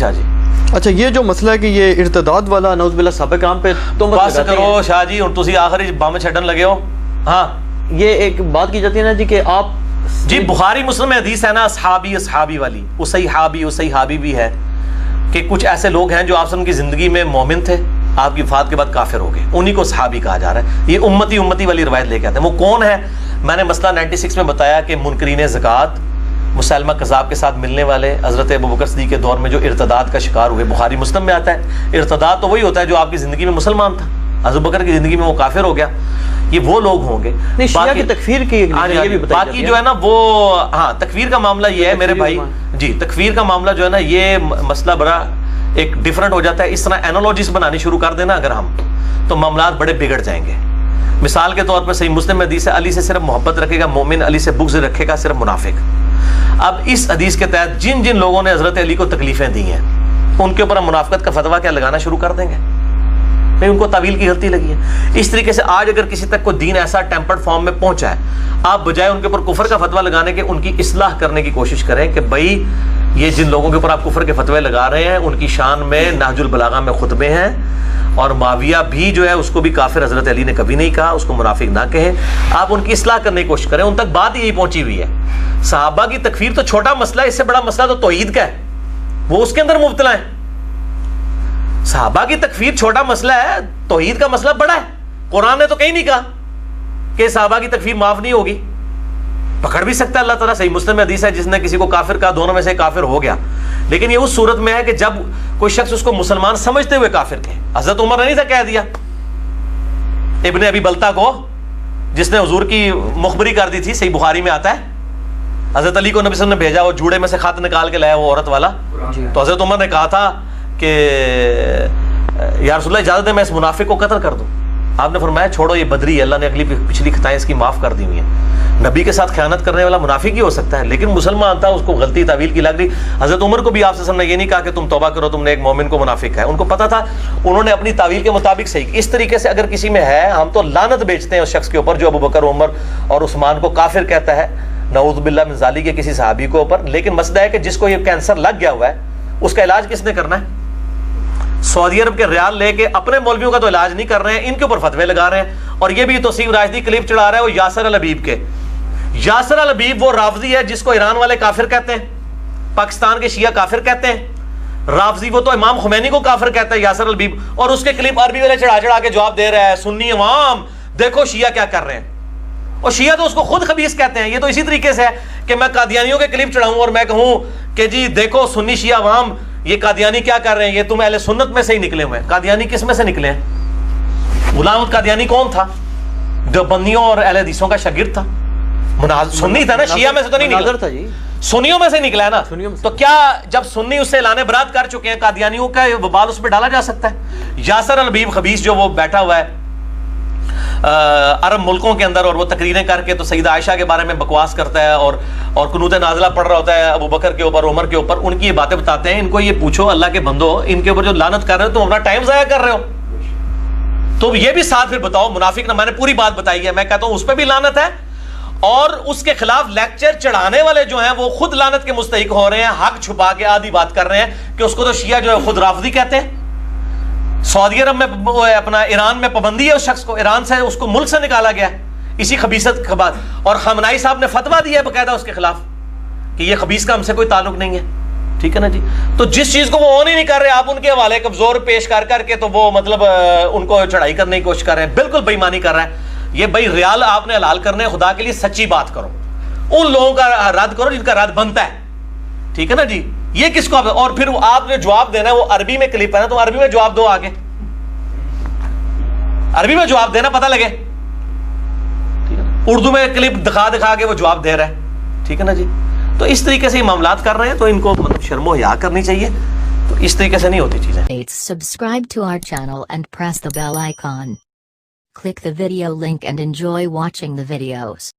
شاہ جی. اچھا یہ جو مسئلہ ہے کہ یہ ارتداد والا نعوذ باللہ صحابہ کرام پہ تہمت بس لگاتے کرو ہیں. شاہ جی ہن تسی آخری بم چھڈن لگے ہو. ہاں یہ ایک بات کی جاتی ہے نا جی کہ آپ جی بخاری مسلم میں حدیث ہے نا اصحابی والی، اصحابی بھی ہے کہ کچھ ایسے لوگ ہیں جو آپ وسلم کی زندگی میں مومن تھے، آپ کی وفات کے بعد کافر ہو گئے، انہی کو صحابی کہا جا رہا ہے. یہ امتی والی روایت لے کے آتے ہیں. وہ کون ہے؟ میں نے مسئلہ 96 میں بتایا کہ منکرین زکوٰۃ، مسلمہ کذاب کے ساتھ ملنے والے، حضرت ابوبکر صدیق کے دور میں جو ارتداد کا شکار ہوئے. بخاری مسلم میں آتا ہے ارتداد تو وہی ہوتا ہے جو آپ کی زندگی میں مسلمان تھا، ابوبکر کی زندگی میں وہ کافر ہو گیا. یہ وہ لوگ ہوں گے. شیعہ کی تکفیر کی یہ بھی بتائی باقی جو ہے نا وہ ہاں تکفیر کا معاملہ یہ ہے میرے بھائی جی، تکفیر کا معاملہ جو ہے نا یہ مسئلہ بڑا ایک ڈیفرنٹ ہو جاتا ہے. اس طرح اینالوجیز بنانی شروع کر دینا اگر ہم تو معاملات بڑے بگڑ جائیں گے. مثال کے طور پر صحیح مسلم میں حدیث ہے علی سے صرف محبت رکھے گا مومن، علی سے بغض رکھے گا صرف منافق. اب اس حدیث کے تحت جن جن لوگوں نے حضرت علی کو تکلیفیں دی ہیں ان کے اوپر ہم منافقت کا فتویٰ کیا لگانا شروع کر دیں گے؟ ان کو تعویل کی غلطی لگی ہے. اس طریقے سے آج اگر کسی تک کوئی دین ایسا ٹیمپرڈ فارم میں پہنچا ہے، آپ بجائے ان کے اوپر کفر کا فتویٰ لگانے کے ان کی اصلاح کرنے کی کوشش کریں کہ بھائی یہ جن لوگوں کے اوپر آپ کفر کے فتوے لگا رہے ہیں ان کی شان میں نہج البلاغہ میں خطبے ہیں، اور معاویہ بھی جو ہے اس کو بھی کافر حضرت علی نے کبھی نہیں کہا، اس کو منافق نہ کہیں. آپ ان کی اصلاح کرنے کی کوشش کریں. ان تک بات یہی پہنچی ہوئی ہے. صحابہ کی تکفیر تو چھوٹا مسئلہ ہے، اس سے بڑا مسئلہ تو توحید کا ہے، وہ اس کے اندر مبتلا ہیں. صحابہ کی تکفیر چھوٹا مسئلہ ہے، توحید کا مسئلہ بڑا ہے. قرآن نے تو کہیں نہیں کہا کہ صحابہ کی تکفیر معاف نہیں ہوگی. پکڑ بھی سکتا ہے اللہ تعالیٰ. صحیح مسلم میں حدیث ہے جس نے کسی کو کافر کہا دونوں میں سے کافر ہو گیا، لیکن یہ اس صورت میں ہے کہ جب کوئی شخص اس کو مسلمان سمجھتے ہوئے کافر کہے. حضرت عمر نے نہیں تھا کہہ دیا ابن ابی بلتا کو، جس نے حضور کی مخبری کر دی تھی، صحیح بخاری میں آتا ہے. حضرت علی کو نبی صلی اللہ علیہ وسلم نے بھیجا، وہ جوڑے میں سے خط نکال کے لایا وہ عورت والا. تو حضرت عمر نے کہا تھا کہ یا رسول اللہ اجازت ہے میں اس منافق کو قتل کر دوں. آپ نے فرمایا چھوڑو یہ بدری ہے، اللہ نے اگلی پچھلی خطائیں اس کی معاف کر دی ہوئی ہیں. نبی کے ساتھ خیانت کرنے والا منافق ہی ہو سکتا ہے، لیکن مسلمان تھا، اس کو غلطی تعویل کی لگ رہی. حضرت عمر کو بھی آپ سے نے یہ نہیں کہا کہ تم توبہ کرو، تم نے ایک مومن کو منافق ہے. ان کو پتا تھا، انہوں نے اپنی تعویل کے مطابق صحیح. اس طریقے سے اگر کسی میں ہے، ہم تو لعنت بیچتے ہیں اس شخص کے اوپر جو ابوبکر عمر اور عثمان کو کافر کہتا ہے، نعوذ باللہ من ذالک کے کسی صحابی کو اوپر. لیکن مسئلہ ہے کہ جس کو یہ کینسر لگ گیا ہوا ہے اس کا علاج کس نے کرنا ہے؟ سعودی عرب کے ریال لے کے اپنے مولویوں کا تو علاج نہیں کر رہے ہیں، ان کے اوپر فتوے لگا رہے ہیں. اور یہ بھی توصیف راشدی کلپ چڑھا رہا ہے وہ یاسر الحبیب کے. یاسر الحبیب وہ رافضی ہے جس کو ایران والے کافر کہتے ہیں، پاکستان کے شیعہ کافر کہتے ہیں. رافضی وہ تو امام خمینی کو کافر کہتا ہے یاسر الحبیب، اور اس کے کلپ عربی والے چڑھا کے جواب دے رہا ہے سنی عوام دیکھو شیعہ کیا کر رہے ہیں. اور شیعہ تو اس کو خود خبیث کہتے ہیں. یہ تو اسی طریقے سے ہے کہ میں قادیانیوں کے کلپ چڑھاؤں اور میں کہوں کہ جی دیکھو سنی شیعہ عوام یہ قادیانی کیا کر رہے ہیں، یہ تم اہل سنت میں سے ہی نکلے ہوئے ہیں. قادیانی کس میں سے نکلے ہیں؟ غلام احمد قادیانی کون تھا؟ دیوبندیوں اور اہل حدیثوں کا شاگرد تھا، سنی تھا نا، شیعہ میں سے تو نہیں نکلا تھا جی، سنیوں میں سے نکلا ہے نا. تو کیا جب سنی اس سے اعلان برات کر چکے ہیں قادیانیوں کا وبال اس پہ ڈالا جا سکتا ہے؟ یاسر الحبیب خبیث جو وہ بیٹھا ہوا ہے عرب ملکوں کے اندر اور وہ تقریریں کر کے تو سیدہ عائشہ کے بارے میں بکواس کرتا ہے اور قنوت نازلہ پڑھ رہا ہوتا ہے ابو بکر کے اوپر، عمر کے اوپر. ان کی یہ باتیں بتاتے ہیں. ان کو یہ پوچھو اللہ کے بندو، ان کے اوپر جو لعنت کر رہے ہو تم اپنا ٹائم ضائع کر رہے ہو. تو یہ بھی ساتھ پھر بتاؤ منافق نہ. میں نے پوری بات بتائی ہے. میں کہتا ہوں اس پہ بھی لعنت ہے، اور اس کے خلاف لیکچر چڑھانے والے جو ہیں وہ خود لعنت کے مستحق ہو رہے ہیں، حق چھپا کے آدھی بات کر رہے ہیں کہ اس کو تو شیعہ جو ہے خود رافضی کہتے ہیں. سعودی عرب میں اپنا ایران میں پابندی ہے اس شخص کو، ایران سے اس کو ملک سے نکالا گیا اسی خبیثت کے بعد. اور خامنائی صاحب نے فتویٰ دیا ہے باقاعدہ اس کے خلاف کہ یہ خبیث کا ہم سے کوئی تعلق نہیں ہے. ٹھیک ہے نا جی. تو جس چیز کو وہ آن ہی نہیں کر رہے آپ ان کے حوالے کمزور پیش کر کے تو وہ مطلب ان کو چڑھائی کرنے کی کوشش کر رہے ہیں. بالکل بےایمانی کر رہا ہے یہ. بھائی ریال آپ نے حلال کرنے، خدا کے لیے سچی بات کرو، ان لوگوں کا رد کرو جن کا رد بنتا ہے. ٹھیک ہے نا جی. یہ کس کو اور پھر آپ نے جواب دینا ہے، وہ عربی میں کلپ ہے نا، تو عربی میں جواب دو، آگے عربی میں جواب دینا پتہ لگے. اردو میں کلپ دکھا کے وہ جواب دے رہا ہے. ٹھیک ہے نا جی. تو اس طریقے سے یہ معاملات کر رہے ہیں تو ان کو مطلب شرم و حیا کرنی چاہیے. تو اس طریقے سے نہیں ہوتی چیزیں. Subscribe to our channel and press the bell icon. Click the video link and enjoy watching the videos.